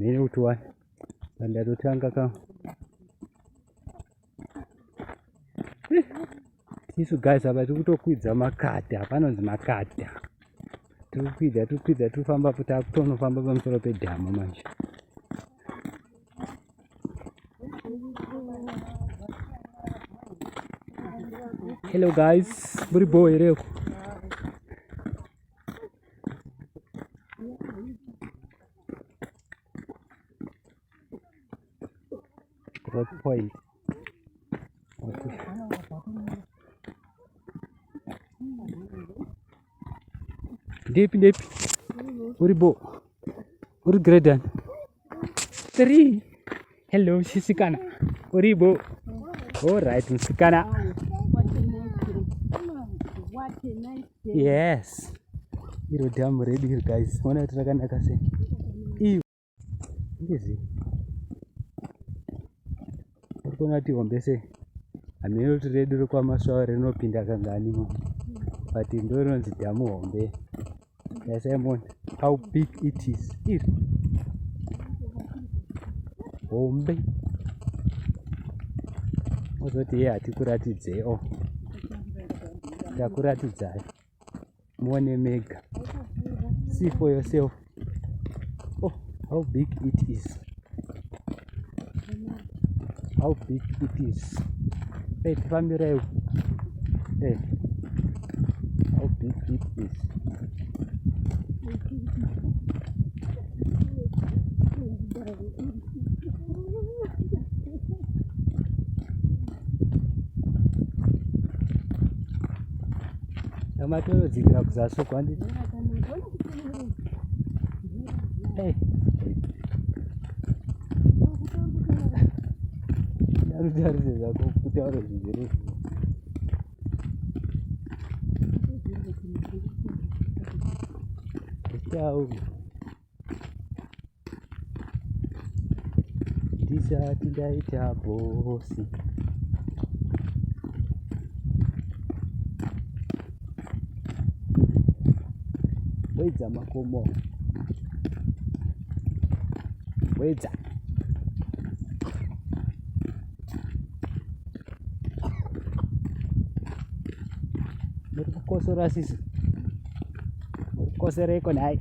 minute 1 ndatotanga ka isu guys apa tiri kutokwidza makadha panonzi makadha tiri kukwidza tirifamba takutonofamba pamusoro pedhamu manje hello guys muri bo hereko rock point Deep. Uribo. Urigredan. 3. Hello, Shisikana. Uribo. Alright, Shisikana. What a nice day. Yes. You're damn ready here, guys. One at Raganakase. Ew. Easy. We're going to Ombese. I'm not ready to come ashore and open the Ganganimo. But in Doron's Damu Ombe. Yes, how big it is. Here. Ombe. What's here? Tikuratidze. Oh. Takuratidze. One mega. See for yourself. Oh, how big it is. How big it is. Hey, family. Hey. How big it is. Tomato zikira kuzaso kwandi. Hey. Yaru zako kutaura zvizere. Ciao. Ndisati ndaita bosi. Wedza makomo. Wedza. Muri kukosora sisi. Muri kukosereko naye.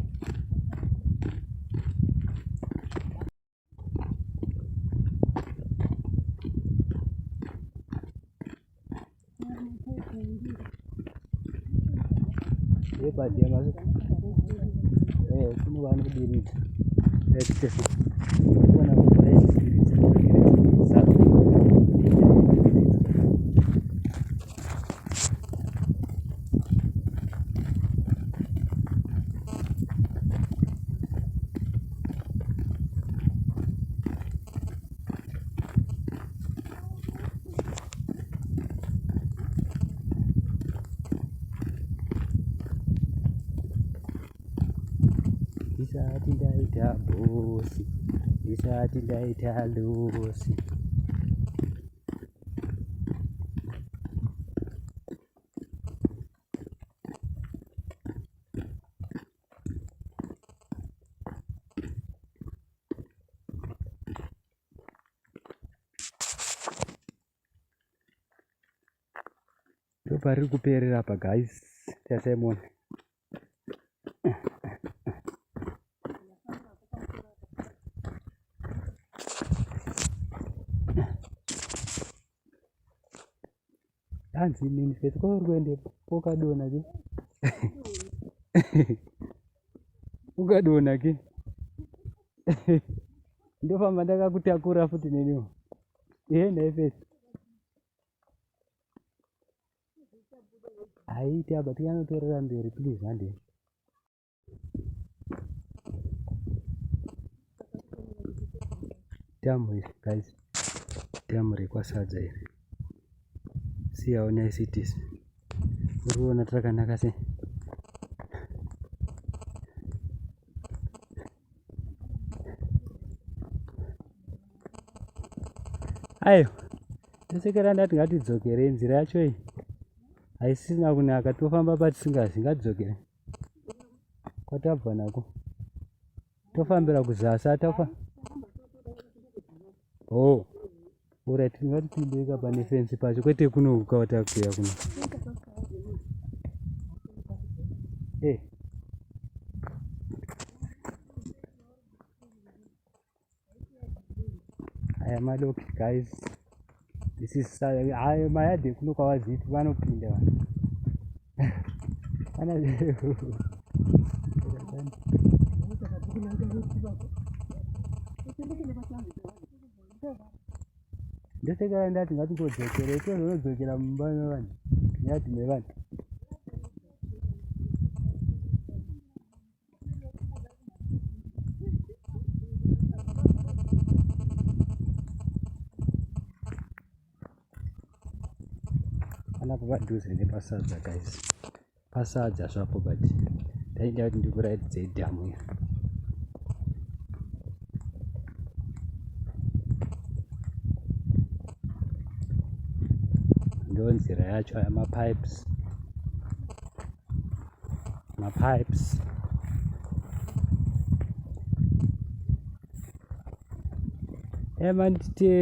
But there was one of the Ndisati ndaita lusi. Ndopari kuperera apa guys. Tasemona. Hanzi nini fetiko urwende pokadona ke. Ukadona ke. Ndofamba ndakakutakura futi neniwo. Naifesi. Aiti apa tikanotorera mberi please hande. Damu guys. Damu rekwa Sadza here. See how nice it is. Uruona trakanaka se. Ayo. Ndisekera ndati ngatidzokere nzira yacho iyi. Haisina kunaka tofamba patisingazi ngatidzokere. Kwatabva nako. Tofambira kuzasi atafa. Oh, alright, tingatipinde ikapa nefensi pacho kwete kuno ukawata kuya kuno. I am a look, guys. This is I am my head. Look how it one of the ndoseka ndati ngatigodzokere itozonodzokera mumba mevanhu nyati mevanhu panapo padhuze nepasadza guys, pasadza zvapo but ndainda kuti ndikuraidze dhamu iri. ndo nzira yacho aya mapipes emandite